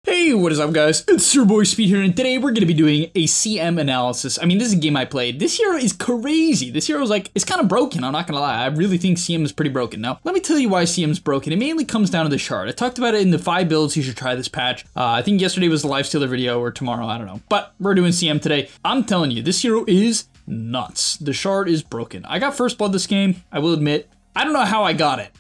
Hey, what is up guys? It's your boy Speed here, and today we're going to be doing a CM analysis. I mean, this is a game I played. This hero is crazy. This hero is like, it's kind of broken, I'm not going to lie. I really think CM is pretty broken. Now, let me tell you why CM is broken. It mainly comes down to the shard. I talked about it in the 5 builds you should try this patch. I think yesterday was the Lifestealer video, or tomorrow, I don't know. But we're doing CM today. I'm telling you, this hero is nuts. The shard is broken. I got first blood this game, I will admit. I don't know how I got it.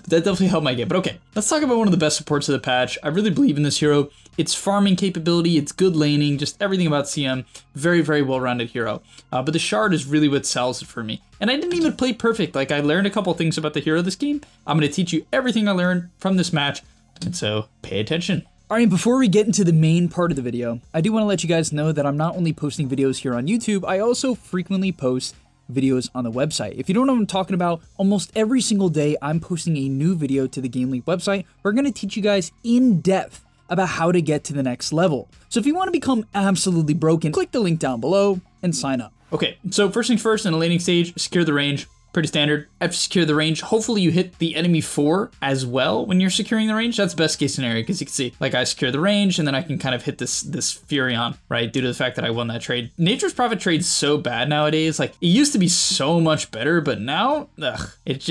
That definitely helped my game. But okay, let's talk about one of the best supports of the patch. I really believe in this hero. Its farming capability, its good laning, just everything about CM. Very, very well-rounded hero. But the shard is really what sells it for me. And I didn't even play perfect. Like, I learned a couple things about the hero this game. I'm going to teach you everything I learned from this match. And so, pay attention. Alright, before we get into the main part of the video, I do want to let you guys know that I'm not only posting videos here on YouTube, I also frequently post videos on the website. If you don't know what I'm talking about, almost every single day I'm posting a new video to the GameLeap website. We're going to teach you guys in depth about how to get to the next level. So if you want to become absolutely broken, click the link down below and sign up. Okay, so first things first, in the laning stage, secure the range. Pretty standard. After you secure the range, hopefully you hit the enemy 4 as well when you're securing the range. That's best case scenario, because you can see, like, I secure the range and then I can kind of hit this Furion, right? Due to the fact that I won that trade. Nature's Prophet trade's so bad nowadays. Like, it used to be so much better, but now, it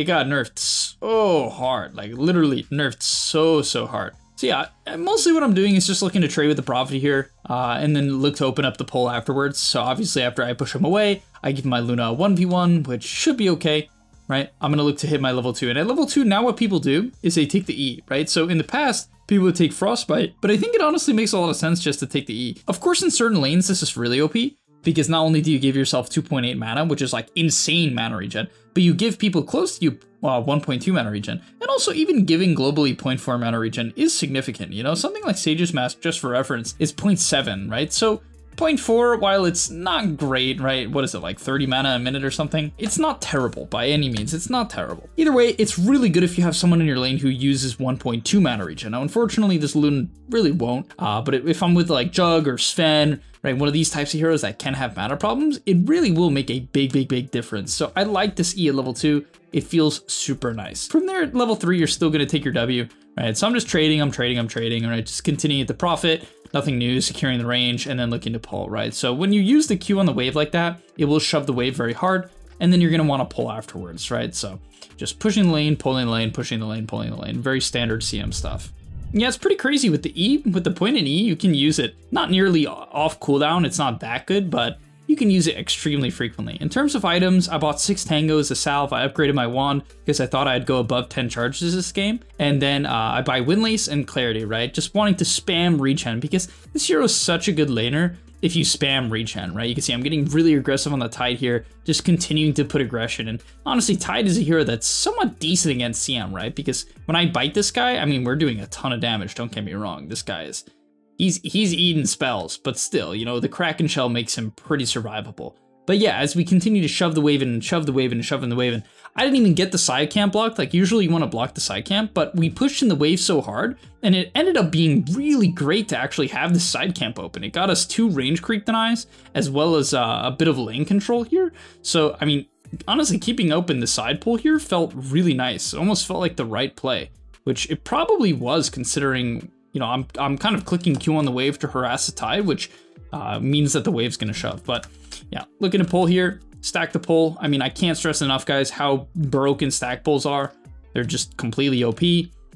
got nerfed so hard. Like, literally nerfed so hard. So yeah, mostly what I'm doing is just looking to trade with the Prophet here, and then look to open up the pole afterwards. So obviously after I push him away, I give my Luna a 1v1, which should be okay, right? I'm gonna look to hit my level 2. And at level 2, now what people do is they take the E, right? So in the past, people would take Frostbite, but I think it honestly makes a lot of sense just to take the E. Of course, in certain lanes, this is really OP, because not only do you give yourself 2.8 mana, which is like insane mana regen, but you give people close to you 1.2 mana regen. And also even giving globally 0.4 mana regen is significant, you know? Something like Sage's Mask, just for reference, is 0.7, right? So 0.4, while it's not great, right? What is it, like 30 mana a minute or something? It's not terrible by any means, it's not terrible. Either way, it's really good if you have someone in your lane who uses 1.2 mana regen. Now, unfortunately, this Lune really won't, but if I'm with like Jug or Sven, right, one of these types of heroes that can have mana problems, it really will make a big difference. So I like this E at level 2. It feels super nice. From there at level 3, you're still gonna take your W, right? So I'm just trading, I'm trading, right? Just continuing at the Prophet, nothing new, securing the range, and then looking to pull, right? So when you use the Q on the wave like that, it will shove the wave very hard, and then you're gonna wanna pull afterwards, right? So just pushing the lane, pulling the lane, pushing the lane, pulling the lane. Very standard CM stuff. Yeah, it's pretty crazy with the E. With the point in E, you can use it not nearly off cooldown. It's not that good, but you can use it extremely frequently. In terms of items, I bought 6 tangos, a salve. I upgraded my wand because I thought I'd go above 10 charges this game. And then I buy Windlace and Clarity, right? Just wanting to spam regen because this hero is such a good laner if you spam regen, right? You can see I'm getting really aggressive on the Tide here, just continuing to put aggression. And honestly, Tide is a hero that's somewhat decent against CM, right? Because when I bite this guy, I mean, we're doing a ton of damage, don't get me wrong. This guy is, he's eating spells, but still, you know, the Kraken Shell makes him pretty survivable. But yeah, as we continue to shove the wave in and shove the wave in and shove in the wave in, I didn't even get the side camp blocked. Like, usually you want to block the side camp, but we pushed in the wave so hard, and it ended up being really great to actually have the side camp open. It got us 2 range creep denies, as well as a bit of lane control here. So, I mean, honestly, keeping open the side pull here felt really nice. It almost felt like the right play, which it probably was, considering, you know, I'm kind of clicking Q on the wave to harass the Tide, which means that the wave's gonna shove. But yeah, looking to pull here, stack the pull. I mean, I can't stress enough, guys, how broken stack pulls are. They're just completely OP,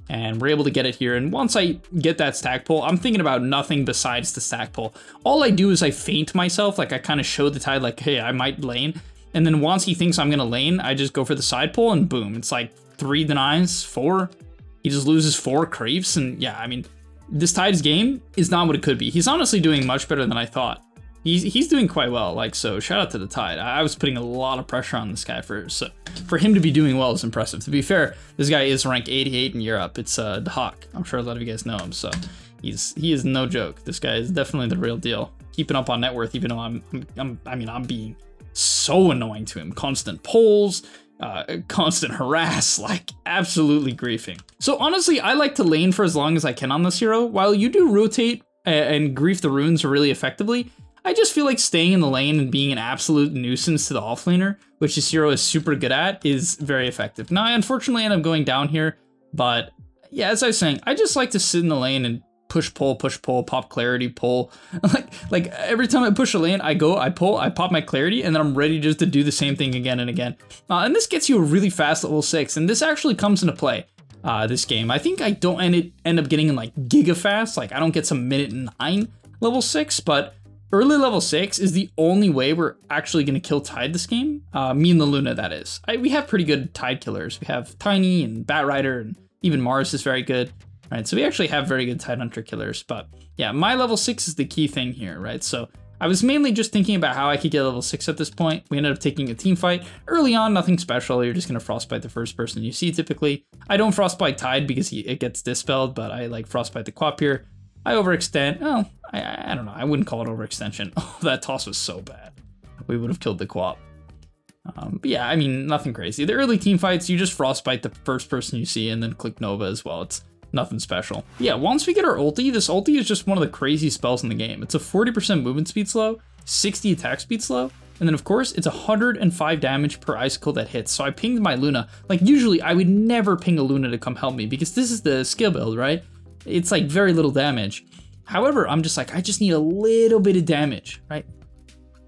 and we're able to get it here. And once I get that stack pull, I'm thinking about nothing besides the stack pull. All I do is I feint myself, like I kind of show the Tide, like, hey, I might lane. And then once he thinks I'm gonna lane, I just go for the side pull, and boom, it's like 3 denies, 4. He just loses 4 creeps, and yeah, I mean, this Tide's game is not what it could be. He's honestly doing much better than I thought. He's doing quite well, like, so shout out to the Tide. I was putting a lot of pressure on this guy for him to be doing well is impressive. To be fair, this guy is ranked 88 in Europe. It's the Hawk. I'm sure a lot of you guys know him, so he is no joke. This guy is definitely the real deal. Keeping up on net worth, even though I'm being so annoying to him. Constant pulls, constant harass, like absolutely griefing. So honestly, I like to lane for as long as I can on this hero. While you do rotate and grief the runes really effectively, I just feel like staying in the lane and being an absolute nuisance to the offlaner, which this hero is super good at, is very effective. Now, I unfortunately end up going down here, but yeah, as I was saying, I just like to sit in the lane and push, pull, pop clarity, pull. like every time I push a lane, I go, I pull, I pop my clarity, and then I'm ready just to do the same thing again and again. And this gets you a really fast level 6, and this actually comes into play. This game, I think I don't end up getting in like giga fast, like I don't get some minute 9 level 6, but early level 6 is the only way we're actually going to kill Tide this game. Me and the Luna, that is. We have pretty good Tide killers. We have Tiny and Batrider, and even Mars is very good, right? So we actually have very good Tide Hunter killers, but yeah, my level 6 is the key thing here, right? So I was mainly just thinking about how I could get level 6 at this point. We ended up taking a team fight. Early on, nothing special. You're just going to frostbite the first person you see typically. I don't frostbite Tide because it gets dispelled, but I like frostbite the Quap here. I overextend. Oh, I don't know. I wouldn't call it overextension. Oh, that toss was so bad. We would have killed the Quap. But yeah, I mean, nothing crazy. The early team fights, you just frostbite the first person you see and then click Nova as well. It's nothing special. Yeah, once we get our ulti, this ulti is just one of the crazy spells in the game. It's a 40% movement speed slow, 60 attack speed slow, and then of course it's 105 damage per icicle that hits. So I pinged my Luna. Like usually I would never ping a Luna to come help me because this is the skill build, right? It's like very little damage. However, I'm just like, I just need a little bit of damage, right?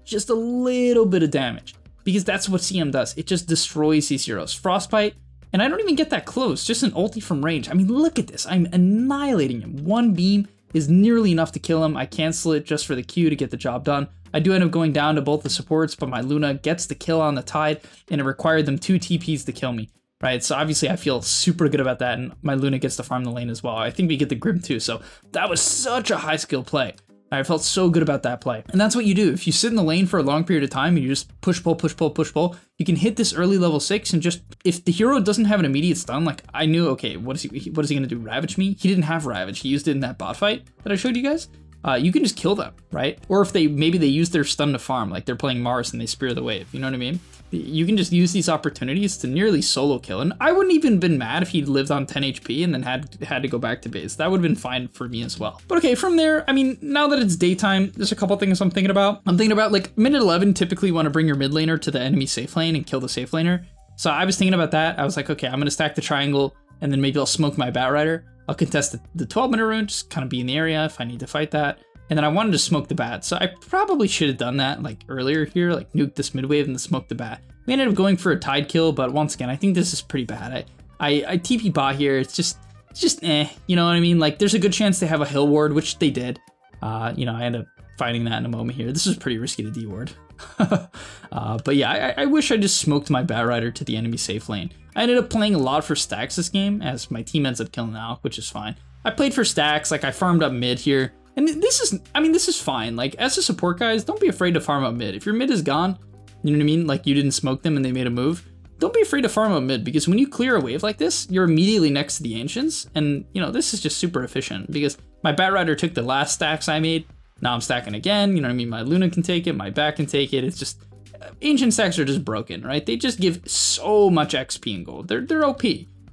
Just a little bit of damage because that's what CM does. It just destroys these heroes. Frostbite, and I don't even get that close, just an ulti from range. I mean, look at this, I'm annihilating him. One beam is nearly enough to kill him. I cancel it just for the Q to get the job done. I do end up going down to both the supports, but my Luna gets the kill on the Tide, and it required them 2 TPs to kill me, right? So obviously I feel super good about that, and my Luna gets to farm the lane as well. I think we get the Grim too, so that was such a high skill play. I felt so good about that play. And that's what you do. If you sit in the lane for a long period of time and you just push, pull, you can hit this early level 6 and just, if the hero doesn't have an immediate stun, like I knew, okay, what is he gonna do, Ravage me? He didn't have Ravage, he used it in that bot fight that I showed you guys. You can just kill them, right? Or if maybe they use their stun to farm, like they're playing Mars and they spear the wave, you know what I mean? You can just use these opportunities to nearly solo kill. And I wouldn't even been mad if he'd lived on 10 HP and then had to go back to base. That would have been fine for me as well. But okay, from there, I mean, now that it's daytime, there's a couple things I'm thinking about. I'm thinking about like minute 11, typically you want to bring your mid laner to the enemy safe lane and kill the safe laner. So I was thinking about that. I was like, okay, I'm going to stack the triangle and then maybe I'll smoke my Batrider. I'll contest the 12-minute rune, just kind of be in the area if I need to fight that. And then I wanted to smoke the bat. So I probably should have done that like earlier here, like nuke this mid wave and then smoke the bat. We ended up going for a Tide kill, but once again, I think this is pretty bad. I TP bot here, it's just you know what I mean? Like there's a good chance they have a hill ward, which they did. You know, I end up finding that in a moment here. This is pretty risky to D-ward. But yeah, I wish I just smoked my Batrider to the enemy safe lane. I ended up playing a lot for stacks this game, as my team ends up killing out, which is fine. I played for stacks, like I farmed up mid here. And this is fine. Like as a support guys, don't be afraid to farm up mid. If your mid is gone, you know what I mean? Like you didn't smoke them and they made a move. Don't be afraid to farm up mid because when you clear a wave like this, you're immediately next to the Ancients. And you know, this is just super efficient because my Batrider took the last stacks I made. Now I'm stacking again. You know what I mean? My Luna can take it, my Bat can take it. It's just, Ancient stacks are just broken, right? They just give so much XP and gold. They're OP.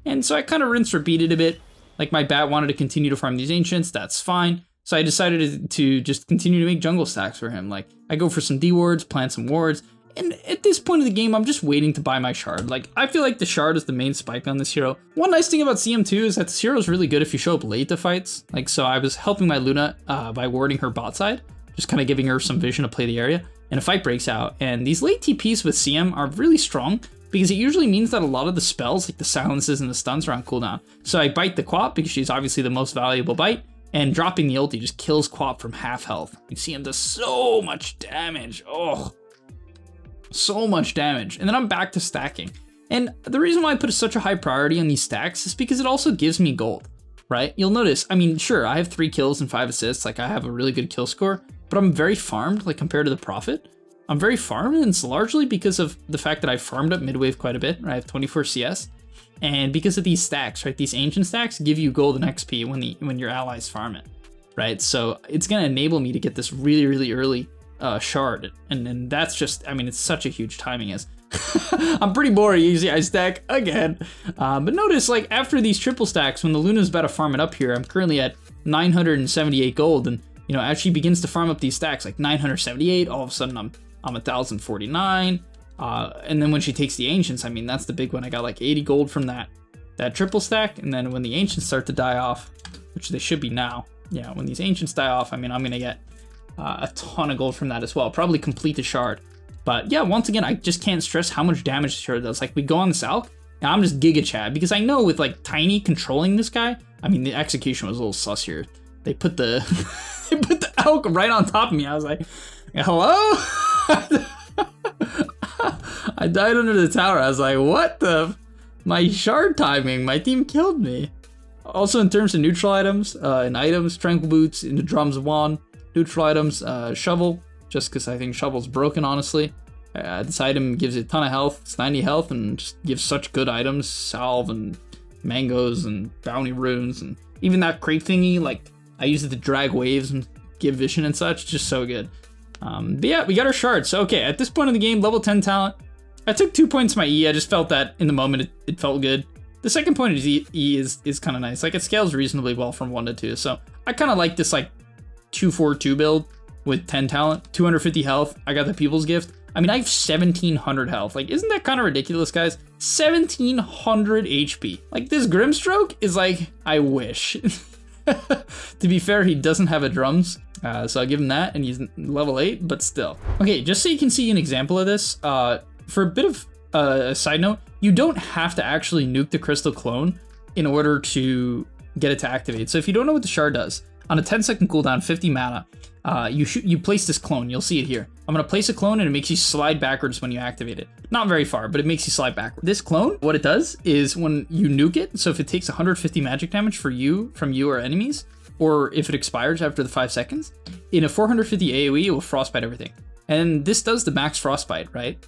And so I kind of rinse repeated a bit. Like my Bat wanted to continue to farm these Ancients, that's fine. So I decided to just continue to make jungle stacks for him. Like I go for some D wards, plant some wards. And at this point of the game, I'm just waiting to buy my shard. Like, I feel like the shard is the main spike on this hero. One nice thing about CM2 is that this hero is really good if you show up late to fights. Like, so I was helping my Luna by warding her bot side, just kind of giving her some vision to play the area. And a fight breaks out. And these late TPs with CM are really strong because it usually means that a lot of the spells, like the silences and the stuns, are on cooldown. So I bite the Quap because she's obviously the most valuable bite. And dropping the ulti just kills Quap from half health. You see him does so much damage. Oh. So much damage, and then I'm back to stacking. And the reason why I put such a high priority on these stacks is because it also gives me gold, right? You'll notice, I mean, sure, I have 3 kills and 5 assists, like I have a really good kill score, but I'm very farmed, like compared to the Prophet. I'm very farmed, and it's largely because of the fact that I farmed up mid-wave quite a bit, right? I have 24 CS, and because of these stacks, right? These ancient stacks give you gold and XP when your allies farm it, right? So it's gonna enable me to get this really, really early shard, and that's just, I mean, it's such a huge timing as I'm pretty boring. Usually I stack again, but notice like after these triple stacks, when the Luna's about to farm it up here, I'm currently at 978 gold, and you know, as she begins to farm up these stacks, like 978, all of a sudden I'm 1049, and then when she takes the Ancients, I mean, that's the big one. I got like 80 gold from that that triple stack, and then when the ancients start to die off, which they should be now, yeah, when these ancients die off, I mean, I'm gonna get a ton of gold from that as well. Probably complete the shard. But yeah, once again, I just can't stress how much damage the shard does. Like, we go on this Alk, and I'm just Giga Chad, because I know with like Tiny controlling this guy, I mean, the execution was a little sus here. They put the they put the Alk right on top of me. I was like, hello? I died under the tower. I was like, what the? My shard timing, my team killed me. Also, in terms of neutral items, in items, Tranquil Boots, into Drums of Wand, neutral items, Shovel, just because I think Shovel's broken, honestly. This item gives you a ton of health, it's 90 health, and just gives such good items, Salve and Mangoes and Bounty Runes, and even that crate thingy, like, I use it to drag waves and give vision and such, just so good. But yeah, we got our shards. So okay, at this point in the game, level 10 talent, I took 2 points to my E. I just felt that in the moment it felt good. The second point of E is kind of nice. Like, it scales reasonably well from 1 to 2. So I kind of like this like 2-4-2 build with 10 talent, 250 health. I got the People's Gift. I mean, I have 1700 health. Like, isn't that kind of ridiculous, guys? 1700 HP. Like, this Grimstroke is like, I wish. To be fair, he doesn't have a drums. So I'll give him that, and he's level 8, but still. Okay, just so you can see an example of this, for a bit of a side note, you don't have to actually nuke the Crystal Clone in order to get it to activate. So if you don't know what the shard does, on a 10-second cooldown, 50 mana, you place this clone. You'll see it here. I'm gonna place a clone, and it makes you slide backwards when you activate it. Not very far, but it makes you slide backwards. This clone, what it does is when you nuke it, so if it takes 150 magic damage from you or enemies, or if it expires after the 5 seconds, in a 450 AoE, it will frostbite everything. And this does the max frostbite, right?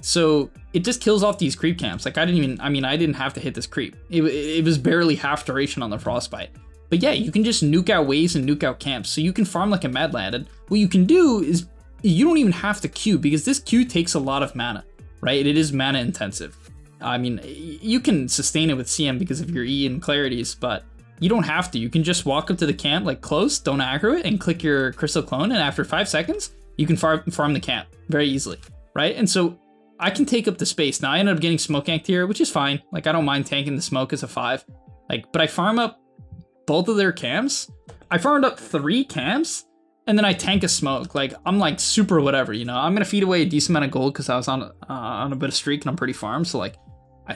So it just kills off these creep camps. Like, I didn't have to hit this creep. It was barely half duration on the frostbite. But yeah, you can just nuke out waves and nuke out camps. So you can farm like a mad lad. And what you can do is you don't even have to Q, because this Q takes a lot of mana, right? It is mana intensive. I mean, you can sustain it with CM because of your E and clarities, but you don't have to. You can just walk up to the camp, like close, don't aggro it, and click your Crystal Clone, and after 5 seconds, you can farm the camp very easily, right? And so I can take up the space. Now I ended up getting Smoke Anked here, which is fine. Like, I don't mind tanking the smoke as a 5. Like, but I farm up both of their camps. I farmed up 3 camps, and then I tank a smoke. Like, I'm like super whatever, you know? I'm gonna feed away a decent amount of gold because I was on a bit of streak and I'm pretty farmed, so like,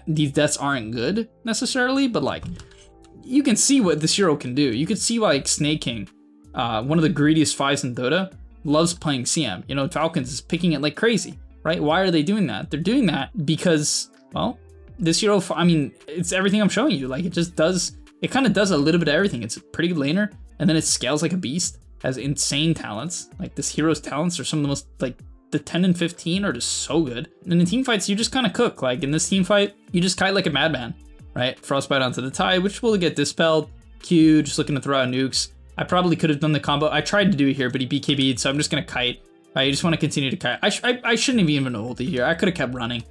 these deaths aren't good necessarily, but like, you can see what this hero can do. You can see why, like, Snake King, one of the greediest 5s in Dota, loves playing CM. You know, Falcons is picking it like crazy, right? Why are they doing that? They're doing that because, well, this hero, I mean, it's everything I'm showing you. Like, it just does, it kind of does a little bit of everything. It's a pretty good laner, and then it scales like a beast, has insane talents. Like, this hero's talents are some of the most, like, the 10 and 15 are just so good. And in team fights, you just kind of cook. Like, in this team fight, you just kite like a madman, right? Frostbite onto the Tide, which will get dispelled. Q, just looking to throw out nukes. I probably could have done the combo. I tried to do it here, but he BKB'd, so I'm just gonna kite. I just want to continue to kite. I shouldn't have even ulted here. I could have kept running.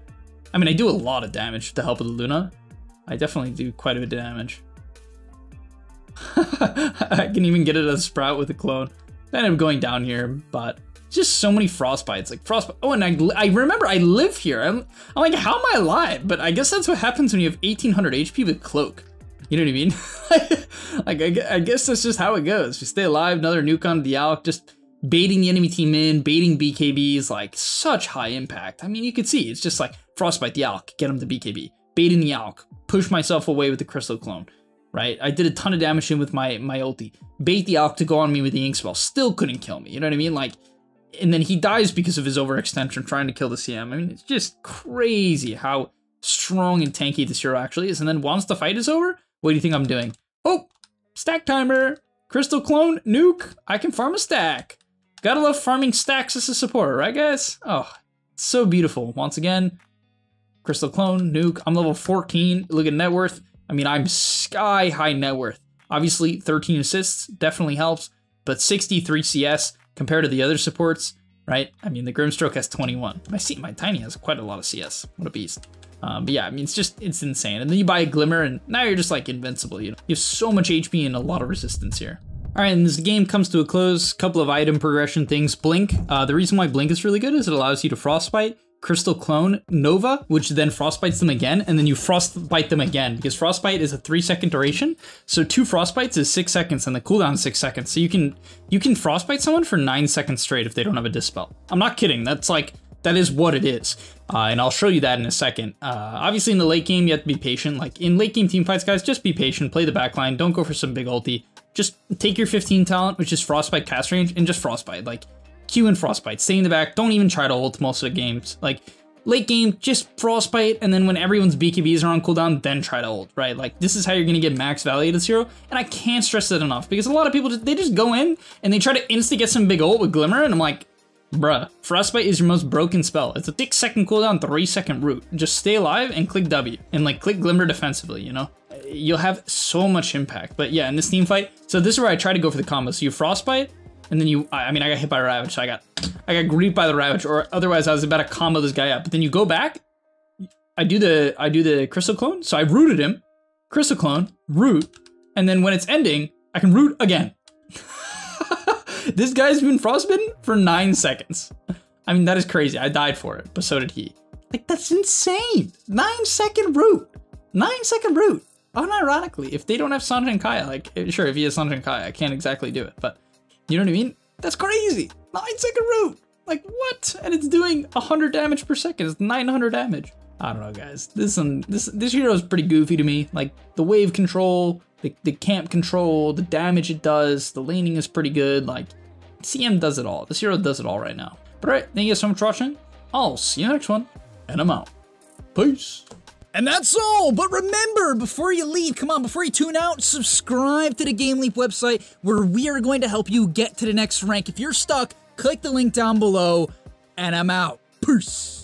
I mean, I do a lot of damage with the help of the Luna. I definitely do quite a bit of damage. I can even get it as a sprout with a clone. I ended up going down here, but just so many frostbites, like frostbite. Oh, and I remember I live here. I'm like, how am I alive? But I guess that's what happens when you have 1800 HP with cloak. You know what I mean? Like, I guess that's just how it goes. You stay alive, another nuke on the Alk, just baiting the enemy team in, baiting BKBs, like such high impact. I mean, you could see it's just like frostbite the Alk, get him to BKB, baiting the Alk, push myself away with the Crystal Clone, right? I did a ton of damage in with my ulti, bait the Alk to go on me with the Ink Spell, still couldn't kill me. You know what I mean? Like, and then he dies because of his overextension trying to kill the CM. I mean, it's just crazy how strong and tanky this hero actually is. And then once the fight is over, what do you think I'm doing? Oh, stack timer, Crystal Clone, nuke. I can farm a stack. Gotta love farming stacks as a supporter, right guys? Oh, so beautiful. Once again, Crystal Clone, nuke. I'm level 14. Look at net worth. I mean, I'm sky high net worth. Obviously, 13 assists definitely helps, but 63 CS compared to the other supports, right? I mean, the Grimstroke has 21. My Tiny has quite a lot of CS. What a beast. But yeah, I mean, it's insane. And then you buy a Glimmer, and now you're just like invincible. You know, you have so much HP and a lot of resistance here. All right, and as the game comes to a close, couple of item progression things. Blink. The reason why Blink is really good is it allows you to Frostbite, Crystal Clone Nova, which then frostbites them again, and then you frostbite them again, because frostbite is a 3-second duration. So 2 frostbites is 6 seconds, and the cooldown is 6 seconds. So you can frostbite someone for 9 seconds straight if they don't have a dispel. I'm not kidding. That's like, that is what it is. And I'll show you that in a second. Obviously in the late game, you have to be patient. Like in late game team fights, guys, just be patient, play the backline, don't go for some big ulti. Just take your 15 talent, which is frostbite cast range, and just frostbite. Like, Q and frostbite, stay in the back, don't even try to ult most of the games. Like, late game, just frostbite, and then when everyone's BKBs are on cooldown, then try to ult, right? Like, this is how you're gonna get max value at 0, and I can't stress that enough, because a lot of people, they just go in, and they try to insta-get some big ult with Glimmer, and I'm like, bruh, frostbite is your most broken spell. It's a 6-second cooldown, 3-second root. Just stay alive and click W, and like, click Glimmer defensively, you know? You'll have so much impact. But yeah, in this team fight, so this is where I try to go for the combo. So you frostbite, and then you, I mean, I got hit by a Ravage, so I got griefed by the Ravage, or otherwise I was about to combo this guy up. But then you go back, I do the Crystal Clone, so I rooted him, Crystal Clone, root, and then when it's ending, I can root again. This guy's been frostbitten for 9 seconds. I mean, that is crazy. I died for it, but so did he. Like, that's insane. 9-second root. 9-second root. Unironically, if they don't have Sanjay and Kaya, like, sure, if he has Sanjay and Kaya, I can't exactly do it, but you know what I mean? That's crazy. 9-second root. Like, what? And it's doing 100 damage per second. It's 900 damage. I don't know, guys. This hero is pretty goofy to me. Like, the wave control, the camp control, the damage it does, the laning is pretty good. Like, CM does it all. This hero does it all right now. But all right, thank you guys so much for watching. I'll see you next one, and I'm out. Peace. And that's all, but remember, before you leave, come on, before you tune out, subscribe to the GameLeap website, where we are going to help you get to the next rank. If you're stuck, click the link down below, and I'm out. Peace.